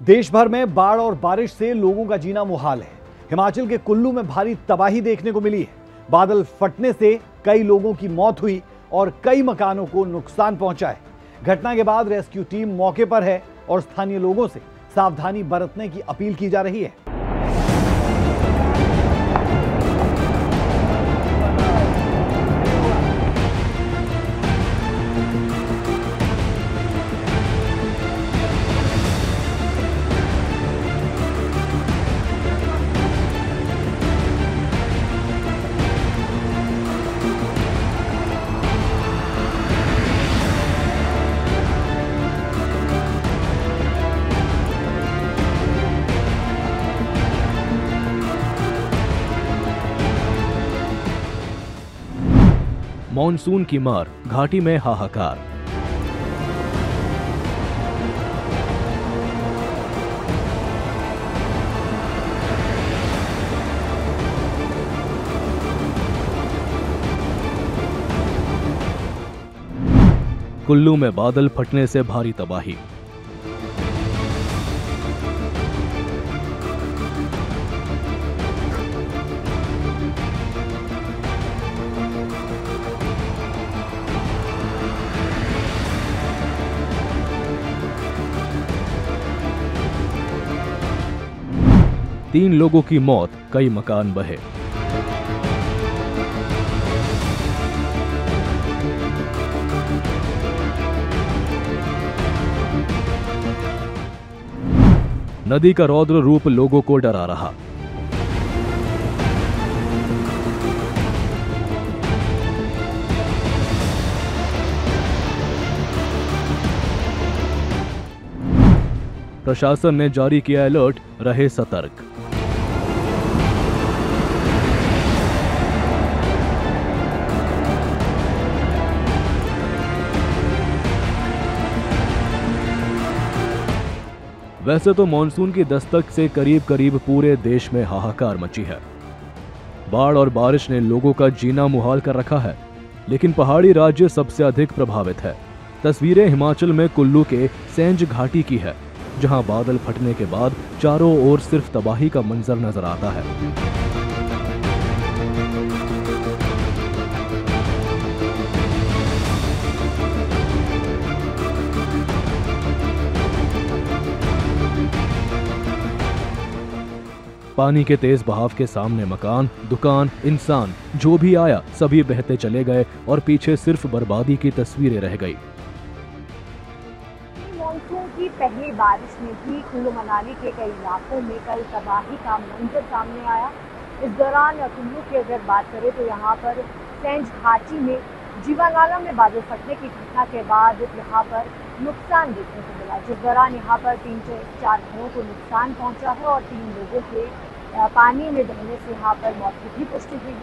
देश भर में बाढ़ और बारिश से लोगों का जीना मुहाल है। हिमाचल के कुल्लू में भारी तबाही देखने को मिली है। बादल फटने से कई लोगों की मौत हुई और कई मकानों को नुकसान पहुंचा है। घटना के बाद रेस्क्यू टीम मौके पर है और स्थानीय लोगों से सावधानी बरतने की अपील की जा रही है। मॉनसून की मार, घाटी में हाहाकार। कुल्लू में बादल फटने से भारी तबाही। तीन लोगों की मौत, कई मकान बहे। नदी का रौद्र रूप लोगों को डरा रहा। प्रशासन ने जारी किया अलर्ट, रहे सतर्क। वैसे तो मॉनसून की दस्तक से करीब करीब पूरे देश में हाहाकार मची है। बाढ़ और बारिश ने लोगों का जीना मुहाल कर रखा है, लेकिन पहाड़ी राज्य सबसे अधिक प्रभावित है। तस्वीरें हिमाचल में कुल्लू के सेंज घाटी की है, जहां बादल फटने के बाद चारों ओर सिर्फ तबाही का मंजर नजर आता है। पानी के तेज बहाव के सामने मकान, दुकान, इंसान, जो भी आया सभी बहते चले गए और पीछे सिर्फ बर्बादी की तस्वीरें रह गई। मॉनसून की पहली बारिश में भी कुल्लू मनाली के कई इलाकों में कल तबाही का मंजर सामने आया। इस दौरान कुल्लू की अगर बात करें तो यहाँ पर सेंज घाटी में जीवानाला में बादल फटने की घटना के बाद यहाँ पर नुकसान देखने को मिला, जिस दौरान यहाँ पर 3 से 4 घरों को नुकसान पहुँचा है और 3 लोगों के पानी में बहने से यहाँ पर मौत की भी पुष्टि हुई।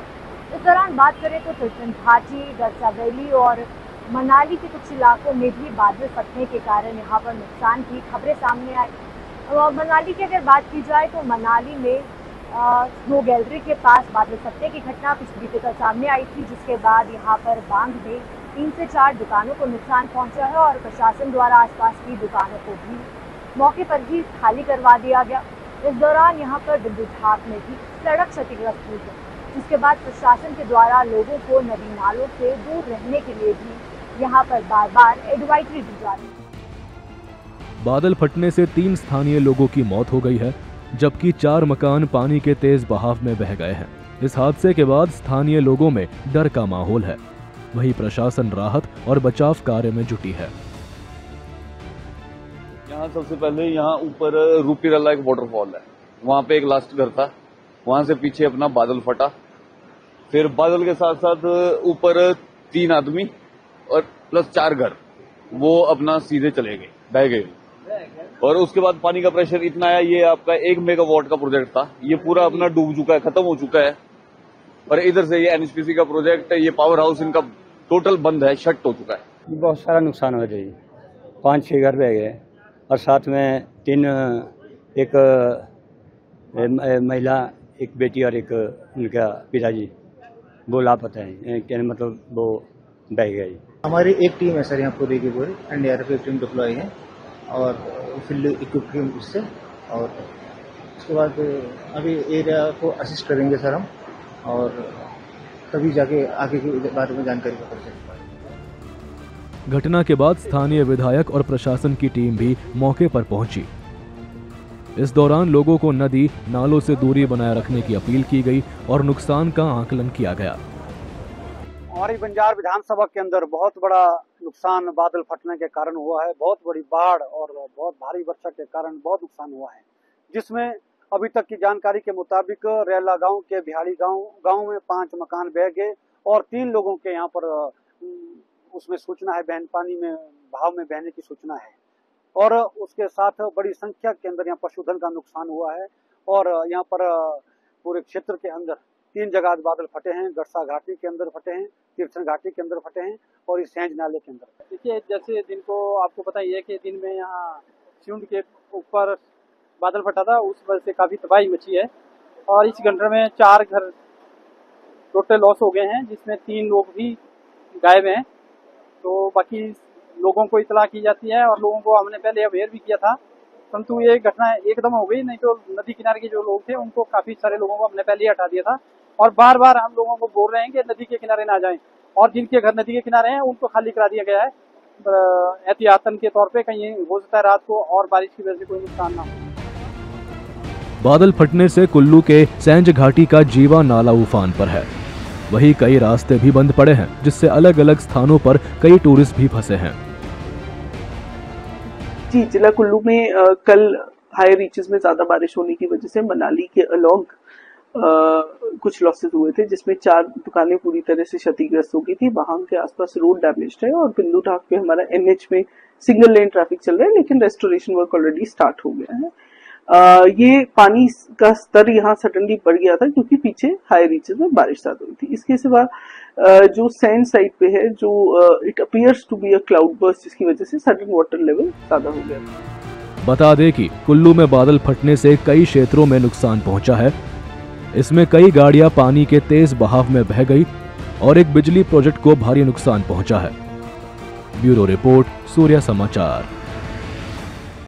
इस दौरान बात करें तो तिरपन घाटी, गरसा वैली और मनाली के कुछ इलाकों में भी बादल फटने के कारण यहाँ पर नुकसान की खबरें सामने आई। और मनाली की अगर बात की जाए तो मनाली में स्नो गैलरी के पास बादल फटने की घटना पिछले बीते कल सामने आई थी, जिसके बाद यहाँ पर बांध में 3 से 4 दुकानों को नुकसान पहुंचा है और प्रशासन द्वारा आसपास की दुकानों को भी मौके पर ही खाली करवा दिया गया। इस दौरान यहाँ पर बिंदु ढाक में भी सड़क क्षतिग्रस्त हुई है, जिसके बाद प्रशासन के द्वारा लोगों को नदी नालों से दूर रहने के लिए भी यहाँ पर बार बार एडवाइजरी दी जा रही है। बादल फटने से 3 स्थानीय लोगों की मौत हो गई है, जबकि 4 मकान पानी के तेज बहाव में बह गए हैं। इस हादसे के बाद स्थानीय लोगों में डर का माहौल है। वहीं प्रशासन राहत और बचाव कार्य में जुटी है। यहाँ सबसे पहले यहाँ ऊपर रूपीरला एक वाटरफॉल है, वहाँ पे एक लास्ट घर था, वहाँ से पीछे अपना बादल फटा। फिर बादल के साथ साथ ऊपर 3 आदमी और प्लस 4 घर वो अपना सीधे चले गए, बह गए। और उसके बाद पानी का प्रेशर इतना आया, ये आपका 1 मेगावाट का प्रोजेक्ट था, ये पूरा अपना डूब चुका है, खत्म हो चुका है। और इधर से ये एनएचपीसी का प्रोजेक्ट, ये पावर हाउस इनका टोटल बंद है, शट हो चुका है। बहुत सारा नुकसान हो जाए, 5-6 घर बह गए और साथ में 3 एक महिला, एक बेटी और एक उनका पिताजी वो लापता है, मतलब वो बह गई। हमारी एक टीम है सर यहाँ पूरी की पूरी, एनडीआरएफ की टीम डिप्लॉय है और फील्ड इक्विपमेंट उससे, और उसके बाद अभी एरिया को असिस्ट करेंगे सर हम, और तभी जाके आगे के बारे में जानकारी पता चल पाएगी। घटना के बाद स्थानीय विधायक और प्रशासन की टीम भी मौके पर पहुंची। इस दौरान लोगों को नदी नालों से दूरी बनाए रखने की अपील की गई और नुकसान का आकलन किया गया। हमारी बंजार विधानसभा के अंदर बहुत बड़ा नुकसान बादल फटने के कारण हुआ है। बहुत बड़ी बाढ़ और बहुत भारी वर्षा के कारण बहुत नुकसान हुआ है, जिसमें अभी तक की जानकारी के मुताबिक रेला गांव के बिहाड़ी गांव में 5 मकान बह गए और 3 लोगों के यहाँ पर उसमें सूचना है, बहन पानी में भाव में बहने की सूचना है। और उसके साथ बड़ी संख्या के अंदर यहाँ पशुधन का नुकसान हुआ है। और यहाँ पर पूरे क्षेत्र के अंदर 3 जगह बादल फटे हैं। गड़सा घाटी के अंदर फटे हैं, तीर्थन घाटी के अंदर फटे हैं और इस सेंज नाले के अंदर। देखिए, जैसे दिन को आपको पता ही है कि दिन में यहाँ सिउंड के ऊपर बादल फटा था, उस वजह से काफ़ी तबाही मची है। और इस घटना में 4 घर टोटल लॉस हो गए हैं, जिसमें 3 लोग भी गायब हैं। तो बाकी लोगों को इतला की जाती है और लोगों को हमने पहले अवेयर भी किया था, परंतु ये घटना एकदम हो गई। नहीं तो नदी किनारे के जो लोग थे उनको, काफ़ी सारे लोगों को हमने पहले ही हटा दिया था। और बार बार हम लोगों को बोल रहे हैं कि नदी के किनारे ना जाएं, और जिनके घर नदी के किनारे हैं उनको खाली करा दिया गया है एहतियातन के तौर पे, कहीं हो सकता है रात को और बारिश की वजह से कोई नुकसान ना हो। बादल फटने से कुल्लू के सेंज घाटी का जीवा नाला उफान पर है। वहीं कई रास्ते भी बंद पड़े हैं, जिससे अलग अलग स्थानों पर कई टूरिस्ट भी फंसे हैं। जी, जिला कुल्लू में कल हाई रीचेस में ज्यादा बारिश होने की वजह से मनाली के अलोंग कुछ लॉसेस हुए थे, जिसमें 4 दुकानें पूरी तरह से क्षतिग्रस्त हो गई थी। वहां के आसपास रोड डैमेज है और बिंदु ढाक पे हमारा NH में सिंगल लेन ट्रैफिक चल रहा है, लेकिन रेस्टोरेशन वर्क ऑलरेडी स्टार्ट हो गया है। ये पानी का स्तर यहाँ सडनली बढ़ गया था क्योंकि पीछे हाई रीचेस में बारिश ज्यादा हुई थी। इसके सिवा जो सैंड साइड पे है, जो it appears to be a cloud burst, जिसकी वजह से सडन वाटर लेवल ज्यादा हो गया था। बता दें कि कुल्लू में बादल फटने से कई क्षेत्रों में नुकसान पहुंचा है। इसमें कई गाड़ियां पानी के तेज बहाव में बह गई और एक बिजली प्रोजेक्ट को भारी नुकसान पहुंचा है। ब्यूरो रिपोर्ट, सूर्या समाचार।